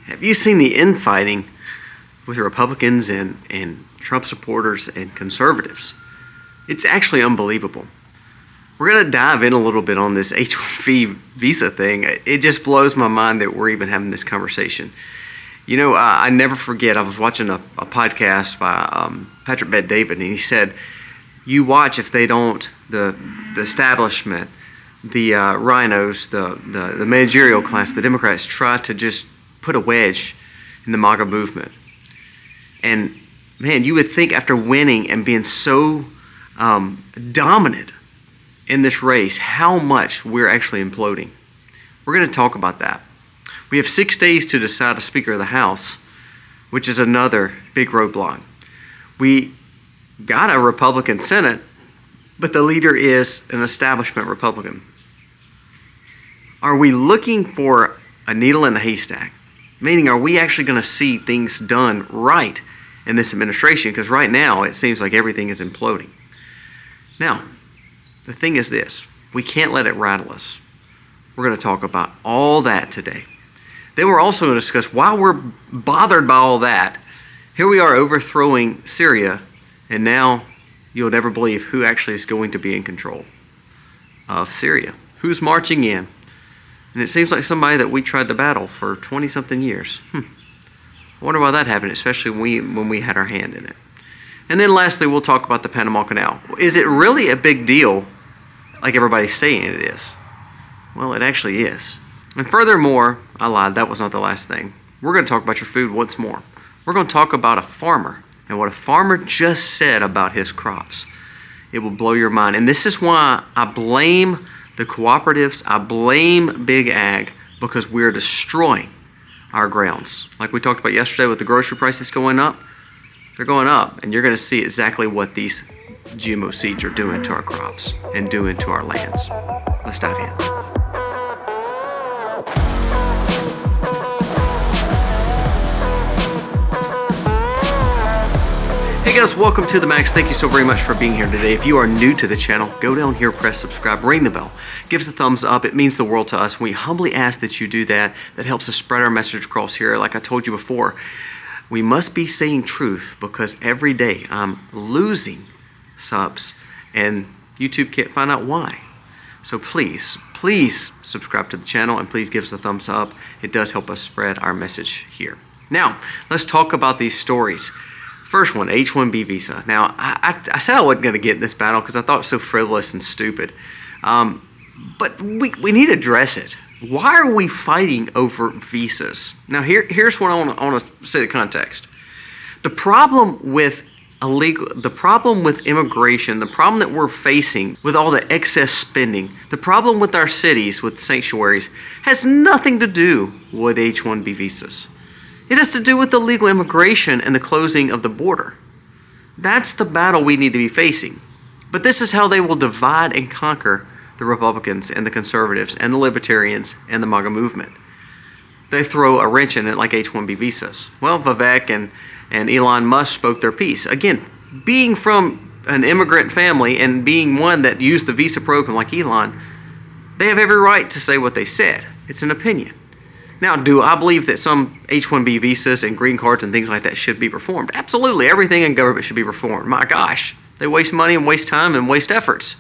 Have you seen the infighting with Republicans and Trump supporters and conservatives? It's actually unbelievable. We're going to dive in a little bit on this H-1B visa thing. It just blows my mind that we're even having this conversation. You know, I never forget, I was watching a podcast by Patrick Bet-David, and he said, you watch if they don't, the establishment, the rhinos, the managerial class, the Democrats try to just put a wedge in the MAGA movement. And man, you would think after winning and being so dominant in this race, how much we're actually imploding. We're going to talk about that. We have 6 days to decide a Speaker of the House, which is another big roadblock. We got a Republican Senate, but the leader is an establishment Republican. Are we looking for a needle in a haystack? Meaning, are we actually going to see things done right in this administration? Because right now, it seems like everything is imploding. Now, the thing is this. We can't let it rattle us. We're going to talk about all that today. Then we're also going to discuss why we're bothered by all that. Here we are overthrowing Syria, and now you'll never believe who actually is going to be in control of Syria. Who's marching in? And it seems like somebody that we tried to battle for 20-something years. I wonder why that happened, especially when we had our hand in it. And then lastly, we'll talk about the Panama Canal. Is it really a big deal like everybody's saying it is? Well, it actually is. And furthermore, I lied, that was not the last thing. We're going to talk about your food once more. We're going to talk about a farmer and what a farmer just said about his crops. It will blow your mind. And this is why I blame the cooperatives, I blame Big Ag, because we're destroying our grounds. Like we talked about yesterday with the grocery prices going up, they're going up, and you're going to see exactly what these GMO seeds are doing to our crops and doing to our lands. Let's dive in. Hey guys, welcome to The Max. Thank you so very much for being here today. If you are new to the channel, go down here, press subscribe, ring the bell, give us a thumbs up. It means the world to us. We humbly ask that you do that. That helps us spread our message across here. Like I told you before, we must be saying truth because every day I'm losing subs and YouTube can't find out why. So please subscribe to the channel and please give us a thumbs up. It does help us spread our message here. Now, let's talk about these stories. First one, H-1B visa. Now, I said I wasn't going to get in this battle because I thought it was so frivolous and stupid. But we need to address it. Why are we fighting over visas? Now, here's what I want to say the context. The problem with immigration, the problem that we're facing with all the excess spending, the problem with our cities with sanctuaries has nothing to do with H-1B visas. It has to do with illegal immigration and the closing of the border. That's the battle we need to be facing. But this is how they will divide and conquer the Republicans and the conservatives and the libertarians and the MAGA movement. They throw a wrench in it like H-1B visas. Well, Vivek and Elon Musk spoke their piece. Again, being from an immigrant family and being one that used the visa program like Elon, they have every right to say what they said. It's an opinion. Now, do I believe that some H-1B visas and green cards and things like that should be reformed? Absolutely. Everything in government should be reformed. My gosh, they waste money and waste time and waste efforts.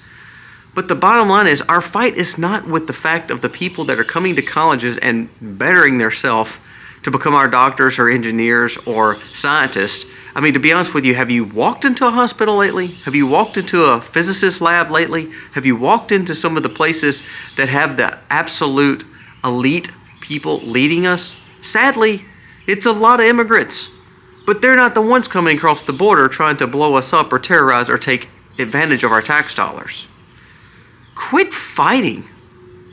But the bottom line is our fight is not with the fact of the people that are coming to colleges and bettering themselves to become our doctors or engineers or scientists. I mean, to be honest with you, have you walked into a hospital lately? Have you walked into a physicist lab lately? Have you walked into some of the places that have the absolute elite people leading us? Sadly, it's a lot of immigrants, but they're not the ones coming across the border trying to blow us up or terrorize or take advantage of our tax dollars. Quit fighting,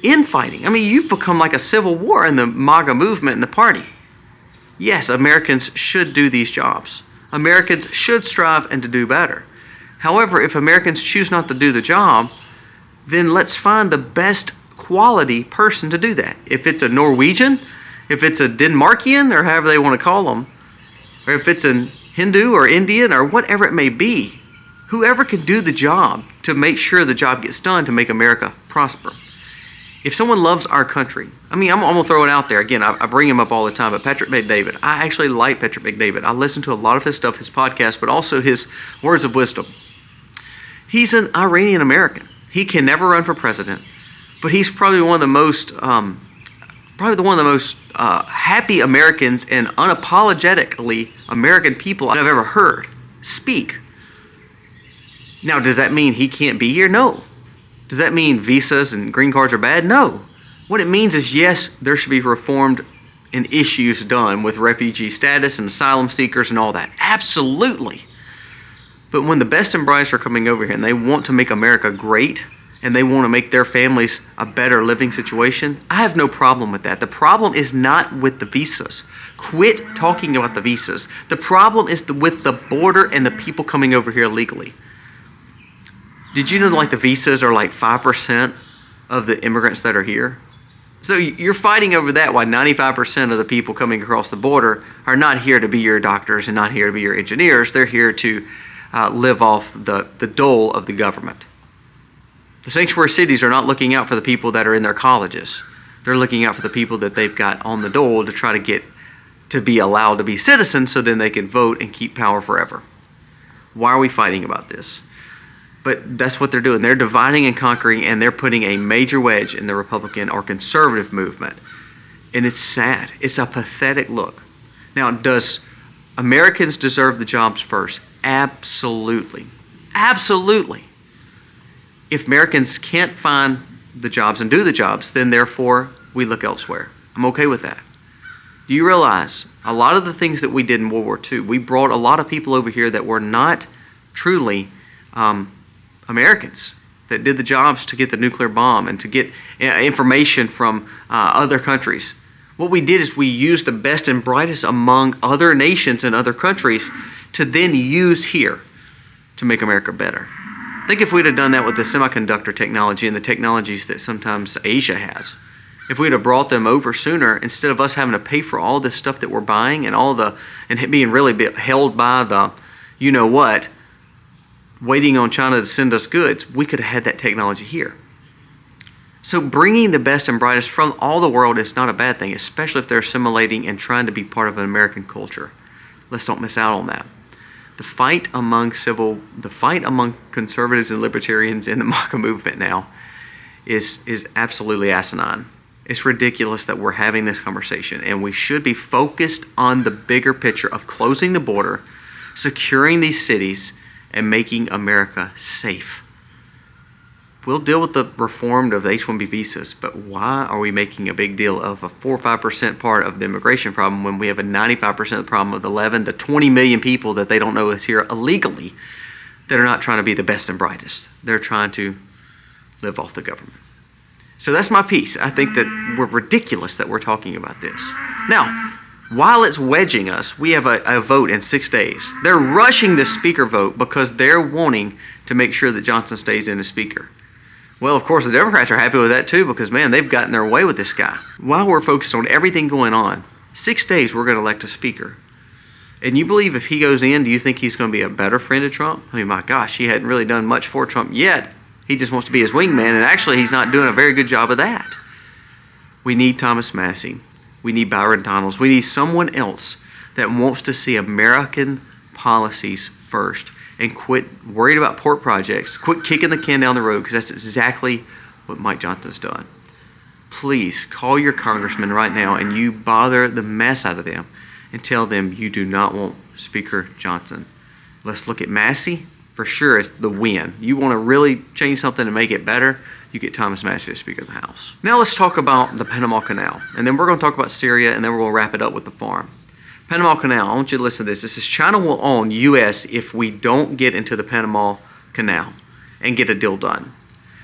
infighting. I mean, you've become like a civil war in the MAGA movement and the party. Yes, Americans should do these jobs. Americans should strive and to do better. However, if Americans choose not to do the job, then let's find the best quality person to do that. If it's a Norwegian, if it's a Denmarkian, or however they want to call them, or if it's a Hindu or Indian or whatever it may be, whoever can do the job to make sure the job gets done to make America prosper. If someone loves our country, I mean, I'm going to throw it out there. Again, I bring him up all the time, but Patrick Bet-David, I actually like Patrick Bet-David. I listen to a lot of his stuff, his podcast, but also his words of wisdom. He's an Iranian American. He can never run for president, but he's probably one of the most, happy Americans and unapologetically American people I've ever heard speak. Now, does that mean he can't be here? No. Does that mean visas and green cards are bad? No. What it means is, yes, there should be reformed and issues done with refugee status and asylum seekers and all that. Absolutely. But when the best and brightest are coming over here and they want to make America great and they want to make their families a better living situation, I have no problem with that. The problem is not with the visas. Quit talking about the visas. The problem is with the border and the people coming over here illegally. Did you know like the visas are like 5% of the immigrants that are here? So you're fighting over that while 95% of the people coming across the border are not here to be your doctors and not here to be your engineers. They're here to live off the dole of the government. The sanctuary cities are not looking out for the people that are in their colleges. They're looking out for the people that they've got on the dole to try to get to be allowed to be citizens so then they can vote and keep power forever. Why are we fighting about this? But that's what they're doing. They're dividing and conquering, and they're putting a major wedge in the Republican or conservative movement. And it's sad. It's a pathetic look. Now, does Americans deserve the jobs first? Absolutely. Absolutely. If Americans can't find the jobs and do the jobs, then therefore we look elsewhere. I'm okay with that. Do you realize a lot of the things that we did in World War II, we brought a lot of people over here that were not truly Americans, that did the jobs to get the nuclear bomb and to get information from other countries. What we did is we used the best and brightest among other nations and other countries to then use here to make America better. Think if we'd have done that with the semiconductor technology and the technologies that sometimes Asia has. If we'd have brought them over sooner, instead of us having to pay for all this stuff that we're buying and being really held by the you-know-what, waiting on China to send us goods, we could have had that technology here. So bringing the best and brightest from all the world is not a bad thing, especially if they're assimilating and trying to be part of an American culture. Let's don't miss out on that. The fight among conservatives and libertarians in the MAGA movement now is absolutely asinine. It's ridiculous that we're having this conversation, and we should be focused on the bigger picture of closing the border, securing these cities, and making America safe. We'll deal with the reform of the H-1B visas, but why are we making a big deal of a 4 or 5% part of the immigration problem when we have a 95% problem of the 11 to 20 million people that they don't know is here illegally that are not trying to be the best and brightest? They're trying to live off the government. So that's my piece. I think that we're ridiculous that we're talking about this. Now, while it's wedging us, we have a vote in 6 days. They're rushing this speaker vote because they're wanting to make sure that Johnson stays in as speaker. Well, of course, the Democrats are happy with that too because, man, they've gotten their way with this guy. While we're focused on everything going on, 6 days we're going to elect a speaker. And you believe if he goes in, do you think he's going to be a better friend of Trump? I mean, my gosh, he hadn't really done much for Trump yet. He just wants to be his wingman, and actually he's not doing a very good job of that. We need Thomas Massie. We need Byron Donalds. We need someone else that wants to see American policies first and quit worried about port projects, quit kicking the can down the road, because that's exactly what Mike Johnson's done. Please call your congressman right now and you bother the mess out of them and tell them you do not want Speaker Johnson. Let's look at Massie. For sure, it's the win. You want to really change something and make it better, you get Thomas Massie as Speaker of the House. Now let's talk about the Panama Canal. And then we're going to talk about Syria, and then we're going to wrap it up with the farm. Panama Canal, I want you to listen to this. This says China will own U.S. if we don't get into the Panama Canal and get a deal done.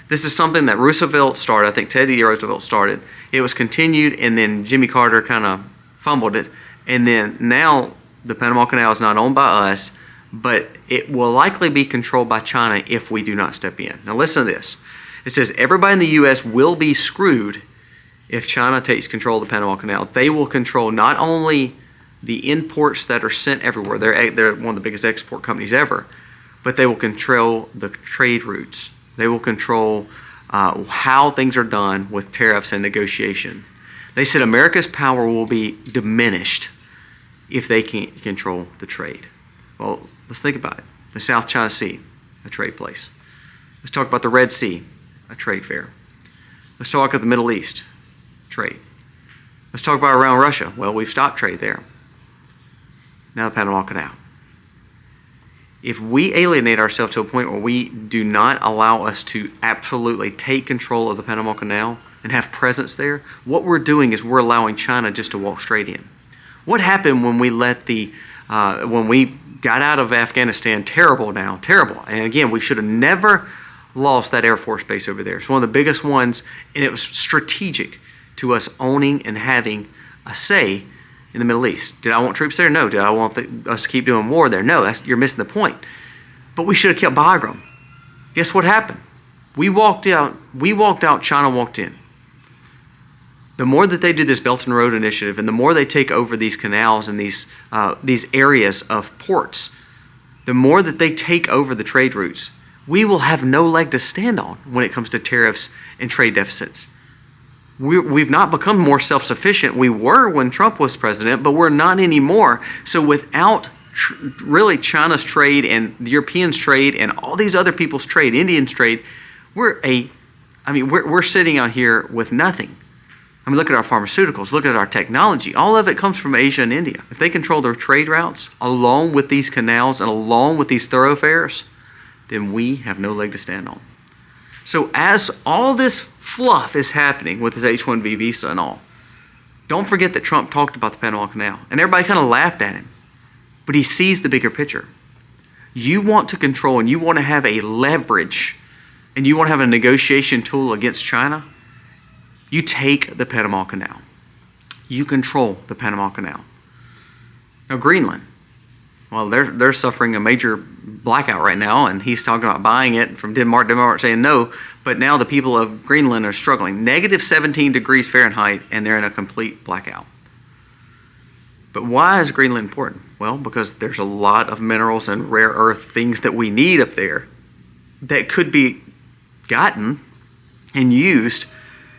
This is something that Roosevelt started. I think Teddy Roosevelt started. It was continued, and then Jimmy Carter kind of fumbled it. And then now the Panama Canal is not owned by us, but it will likely be controlled by China if we do not step in. Now listen to this. It says everybody in the U.S. will be screwed if China takes control of the Panama Canal. They will control not only the imports that are sent everywhere. They're one of the biggest export companies ever, but they will control the trade routes. They will control how things are done with tariffs and negotiations. They said America's power will be diminished if they can't control the trade. Well, let's think about it. The South China Sea, a trade place. Let's talk about the Red Sea, a trade fair. Let's talk about the Middle East, trade. Let's talk about around Russia. Well, we've stopped trade there. Now the Panama Canal. If we alienate ourselves to a point where we do not allow us to absolutely take control of the Panama Canal and have presence there, what we're doing is we're allowing China just to walk straight in. What happened when we let when we got out of Afghanistan? Terrible now, terrible. And again, we should have never lost that Air Force base over there. It's one of the biggest ones, and it was strategic to us owning and having a say in the Middle East. Did I want troops there? No. Did I want us to keep doing war there? No. You're missing the point. But we should have kept Bagram. Guess what happened? We walked out, China walked in. The more that they do this Belt and Road Initiative, and the more they take over these canals and these areas of ports, the more that they take over the trade routes, we will have no leg to stand on when it comes to tariffs and trade deficits. We've not become more self-sufficient. We were when Trump was president, but we're not anymore. So without really China's trade and the Europeans' trade and all these other people's trade, Indians' trade, we're sitting out here with nothing. I mean, look at our pharmaceuticals, look at our technology. All of it comes from Asia and India. If they control their trade routes, along with these canals and along with these thoroughfares, then we have no leg to stand on. So as all this fluff is happening with his H-1B visa and all, don't forget that Trump talked about the Panama Canal, and everybody kind of laughed at him. But he sees the bigger picture. You want to control and you want to have a leverage and you want to have a negotiation tool against China, you take the Panama Canal. You control the Panama Canal. Now, Greenland, well, they're suffering a major blackout right now, and he's talking about buying it from Denmark. Denmark saying no, but now the people of Greenland are struggling. Negative 17 degrees Fahrenheit, and they're in a complete blackout. But why is Greenland important? Well, because there's a lot of minerals and rare earth things that we need up there that could be gotten and used,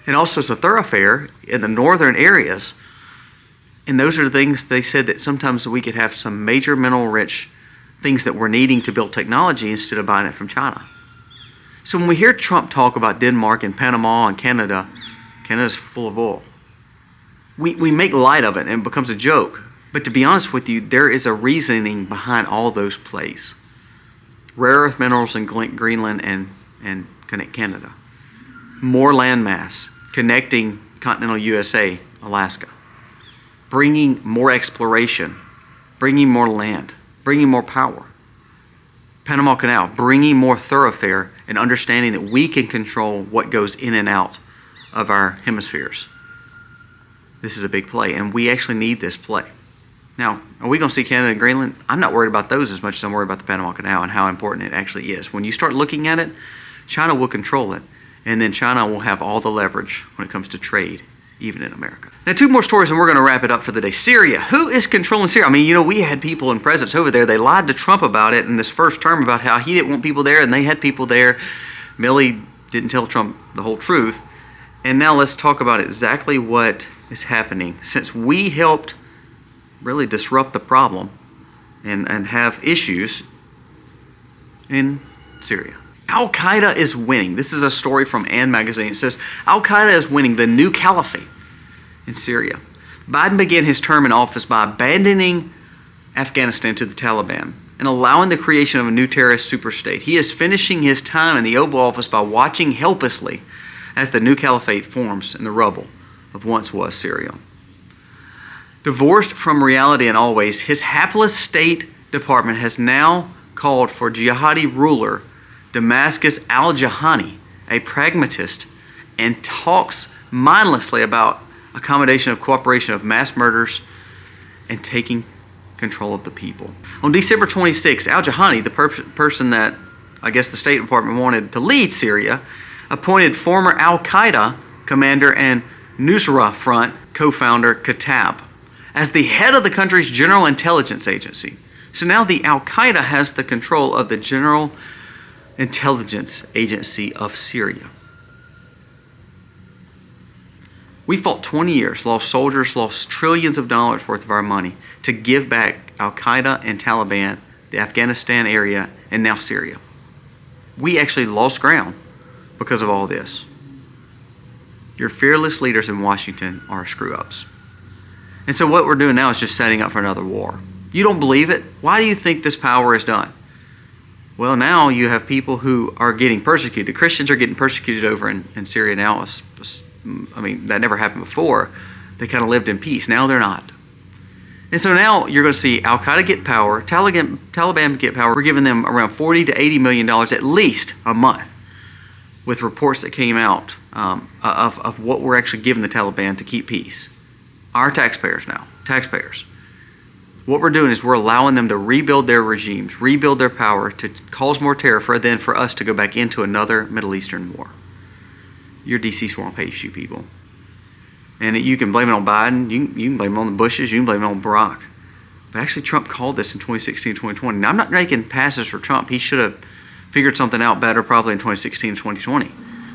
and also it's a thoroughfare in the northern areas. And those are the things they said that sometimes we could have some major mineral-rich things that we're needing to build technology instead of buying it from China. So when we hear Trump talk about Denmark and Panama and Canada, Canada's full of oil. We make light of it and it becomes a joke. But to be honest with you, there is a reasoning behind all those plays. Rare earth minerals in Greenland and Canada. More land mass connecting continental USA, Alaska. Bringing more exploration, bringing more land, bringing more power. Panama Canal, bringing more thoroughfare and understanding that we can control what goes in and out of our hemispheres. This is a big play, and we actually need this play. Now, are we going to see Canada and Greenland? I'm not worried about those as much as I'm worried about the Panama Canal and how important it actually is. When you start looking at it, China will control it, and then China will have all the leverage when it comes to trade, even in America. Now, two more stories and we're going to wrap it up for the day. Syria. Who is controlling Syria? I mean, we had people in presidents over there. They lied to Trump about it in this first term about how he didn't want people there and they had people there. Milley didn't tell Trump the whole truth. And now let's talk about exactly what is happening since we helped really disrupt the problem and have issues in Syria. Al-Qaeda is winning. This is a story from Ann magazine. It says, Al-Qaeda is winning the new caliphate in Syria. Biden began his term in office by abandoning Afghanistan to the Taliban and allowing the creation of a new terrorist superstate. He is finishing his time in the Oval Office by watching helplessly as the new caliphate forms in the rubble of once was Syria. Divorced from reality in all ways, his hapless State Department has now called for jihadi ruler Damascus al-Jahani, a pragmatist, and talks mindlessly about accommodation of cooperation of mass murders and taking control of the people. On December 26, al-Jahani, the person that I guess the State Department wanted to lead Syria, appointed former al-Qaeda commander and Nusra Front co-founder Khattab as the head of the country's General Intelligence Agency. So now the al-Qaeda has the control of the General Intelligence Agency of Syria. We fought 20 years, lost soldiers, lost trillions of dollars worth of our money to give back Al-Qaeda and Taliban, the Afghanistan area, and now Syria. We actually lost ground because of all this. Your fearless leaders in Washington are screw-ups. And so what we're doing now is just setting up for another war. You don't believe it? Why do you think this power is done? Well, now you have people who are getting persecuted. Christians are getting persecuted over in Syria now. That never happened before. They kind of lived in peace. Now they're not. And so now you're going to see Al-Qaeda get power, Taliban get power. We're giving them around $40 to $80 million at least a month, with reports that came out of what we're actually giving the Taliban to keep peace. Our taxpayers now, taxpayers. What we're doing is we're allowing them to rebuild their regimes, rebuild their power, to cause more terror for us to go back into another Middle Eastern war. Your DC swamp hates you people. And you can blame it on Biden, you can blame it on the Bushes, you can blame it on Barack. But actually Trump called this in 2016, 2020. Now I'm not making passes for Trump. He should have figured something out better probably in 2016, 2020.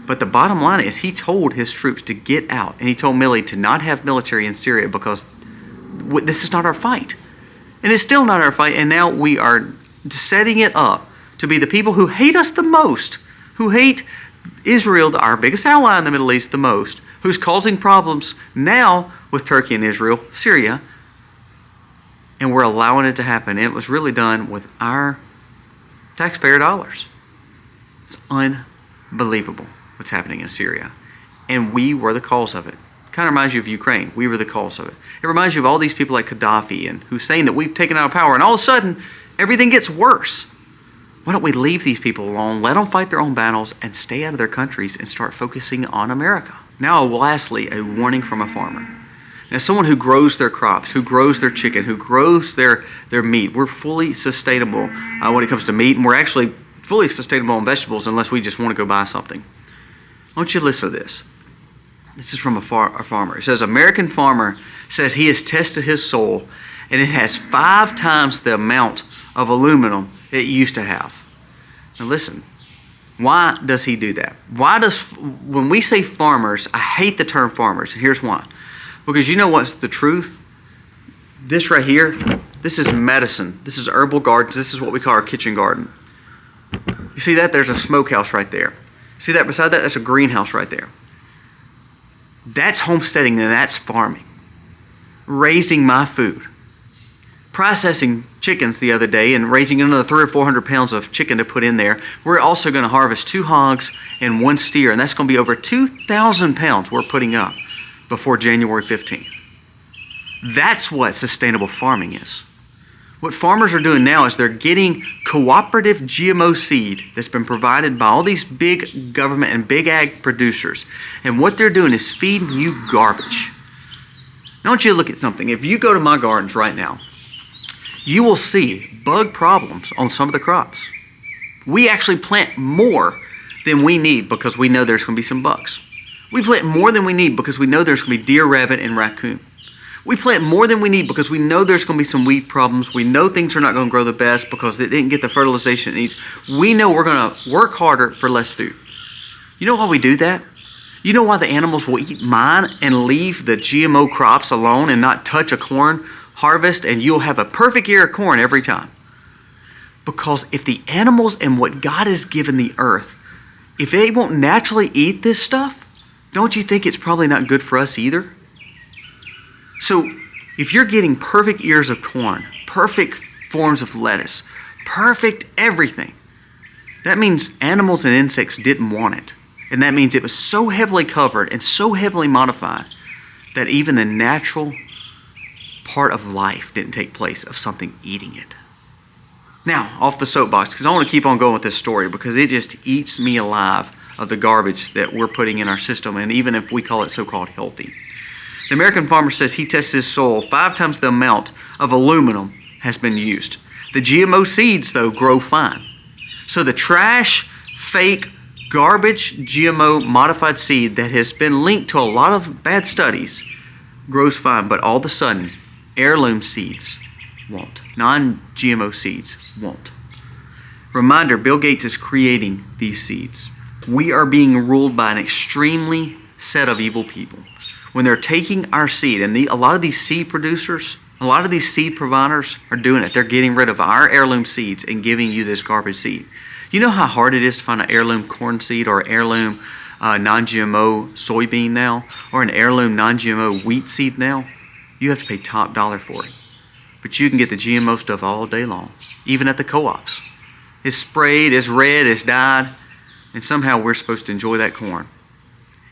But the bottom line is he told his troops to get out. And he told Milley to not have military in Syria because this is not our fight. And it's still not our fight. And now we are setting it up to be the people who hate us the most, who hate Israel, our biggest ally in the Middle East, the most, who's causing problems now with Turkey and Israel, Syria, and we're allowing it to happen. And it was really done with our taxpayer dollars. It's unbelievable what's happening in Syria. And we were the cause of it. Kind of reminds you of Ukraine. We were the cause of it. It reminds you of all these people like Gaddafi and Hussein that we've taken out of power, and all of a sudden, everything gets worse. Why don't we leave these people alone, let them fight their own battles, and stay out of their countries and start focusing on America? Now, lastly, a warning from a farmer. Now, someone who grows their crops, who grows their chicken, who grows their meat. We're fully sustainable when it comes to meat, and we're actually fully sustainable on vegetables unless we just want to go buy something. I want you to listen to this. This is from a farmer. It says, American farmer says he has tested his soil, and it has 5 times the amount of aluminum it used to have. Now listen, why does he do that? When we say farmers, I hate the term farmers, and here's why. Because you know what's the truth? This right here, this is medicine. This is herbal gardens. This is what we call our kitchen garden. You see that? There's a smokehouse right there. See that beside that? That's a greenhouse right there. That's homesteading, and that's farming. Raising my food. Processing chickens the other day and raising another 300 or 400 pounds of chicken to put in there. We're also going to harvest 2 hogs and 1 steer, and that's going to be over 2,000 pounds we're putting up before January 15th. That's what sustainable farming is. What farmers are doing now is they're getting cooperative GMO seed that's been provided by all these big government and big ag producers. And what they're doing is feeding you garbage. Now I want you to look at something. If you go to my gardens right now, you will see bug problems on some of the crops. We actually plant more than we need because we know there's going to be some bugs. We plant more than we need because we know there's going to be deer, rabbit, and raccoon. We plant more than we need because we know there's going to be some weed problems. We know things are not going to grow the best because it didn't get the fertilization it needs. We know we're going to work harder for less food. You know why we do that? You know why the animals will eat mine and leave the GMO crops alone and not touch a corn harvest, and you'll have a perfect ear of corn every time? Because if the animals and what God has given the earth, if they won't naturally eat this stuff, don't you think it's probably not good for us either? So if you're getting perfect ears of corn, perfect forms of lettuce, perfect everything, that means animals and insects didn't want it. And that means it was so heavily covered and so heavily modified that even the natural part of life didn't take place of something eating it. Now, off the soapbox, because I want to keep on going with this story because it just eats me alive of the garbage that we're putting in our system, and even if we call it so-called healthy. The American farmer says he tests his soil 5 times the amount of aluminum has been used. The GMO seeds, though, grow fine. So the trash, fake, garbage GMO modified seed that has been linked to a lot of bad studies grows fine, but all of a sudden, heirloom seeds won't. Non-GMO seeds won't. Reminder, Bill Gates is creating these seeds. We are being ruled by an extremely set of evil people. when they're taking our seed, and a lot of these seed producers, a lot of these seed providers are doing it. They're getting rid of our heirloom seeds and giving you this garbage seed. You know how hard it is to find an heirloom corn seed or an heirloom non-GMO soybean now, or an heirloom non-GMO wheat seed now? You have to pay top dollar for it. But you can get the GMO stuff all day long, even at the co-ops. It's sprayed, it's red, it's dyed, and somehow we're supposed to enjoy that corn.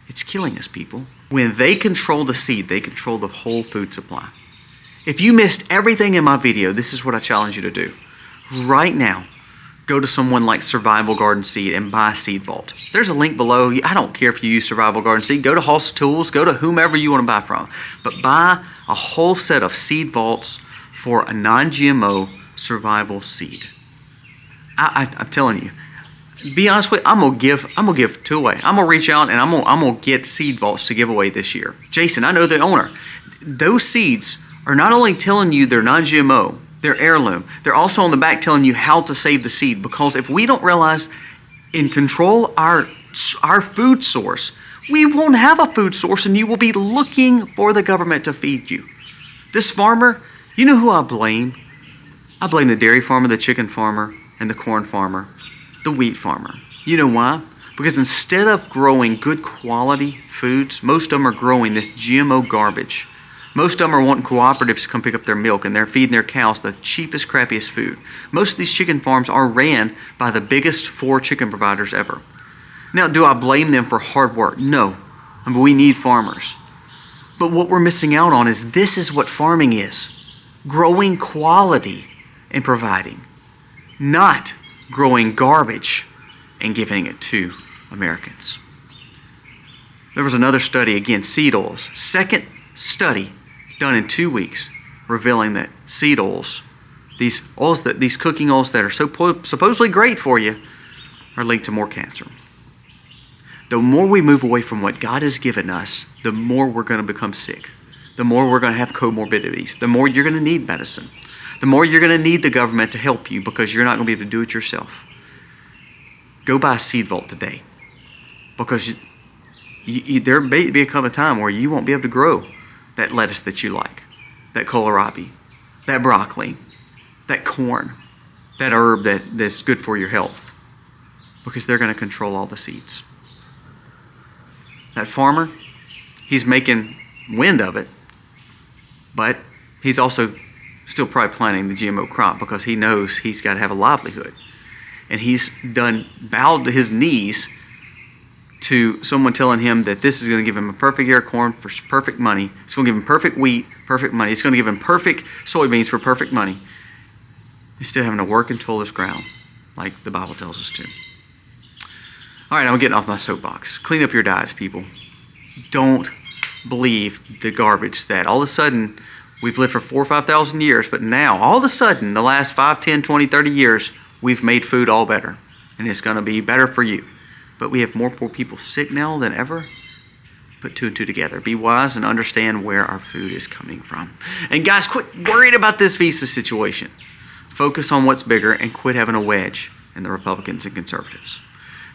It's killing us, people. When they control the seed, they control the whole food supply. If you missed everything in my video, this is what I challenge you to do. Right now, go to someone like Survival Garden Seed and buy a seed vault. There's a link below. I don't care if you use Survival Garden Seed. Go to Hoss Tools. Go to whomever you want to buy from. But buy a whole set of seed vaults for a non-GMO survival seed. I'm telling you. Be honest with you, I'm gonna give two away. I'm gonna reach out and I'm gonna get seed vaults to give away this year. Jason, I know the owner. Those seeds are not only telling you they're non-GMO, they're heirloom. They're also on the back telling you how to save the seed, because if we don't realize and control our food source, we won't have a food source, and you will be looking for the government to feed you. This farmer, you know who I blame? I blame the dairy farmer, the chicken farmer, and the corn farmer, the wheat farmer. You know why? Because instead of growing good quality foods, most of them are growing this GMO garbage. Most of them are wanting cooperatives to come pick up their milk, and they're feeding their cows the cheapest, crappiest food. Most of these chicken farms are ran by the biggest 4 chicken providers ever. Now, do I blame them for hard work? No. I mean, we need farmers. But what we're missing out on is this is what farming is. Growing quality and providing. Not growing garbage and giving it to Americans. There was another study, again, seed oils. Second study done in 2 weeks, revealing that seed oils, these cooking oils that are supposedly great for you, are linked to more cancer. The more we move away from what God has given us, the more we're going to become sick. The more we're going to have comorbidities. The more you're going to need medicine. The more you're going to need the government to help you, because you're not going to be able to do it yourself. Go buy a seed vault today, because there may become a time where you won't be able to grow that lettuce that you like, that kohlrabi, that broccoli, that corn, that herb that's good for your health, because they're going to control all the seeds. That farmer, he's making wind of it, but he's also still probably planting the GMO crop, because he knows he's got to have a livelihood. And he's bowed to his knees to someone telling him that this is going to give him a perfect ear of corn for perfect money. It's going to give him perfect wheat, perfect money. It's going to give him perfect soybeans for perfect money. He's still having to work and toil this ground, like the Bible tells us to. All right, I'm getting off my soapbox. Clean up your diets, people. Don't believe the garbage that all of a sudden we've lived for 4,000 or 5,000 years, but now all of a sudden, the last 5, 10, 20, 30 years, we've made food all better, and it's going to be better for you. But we have more poor people sick now than ever. Put 2 and 2 together. Be wise and understand where our food is coming from. And guys, quit worrying about this visa situation. Focus on what's bigger and quit having a wedge in the Republicans and conservatives.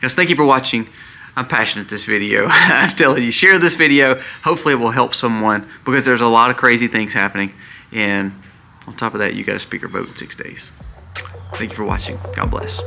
Guys, thank you for watching. I'm passionate this video. I'm telling you, share this video. Hopefully it will help someone, because there's a lot of crazy things happening. And on top of that, you got to speak your vote in 6 days. Thank you for watching. God bless.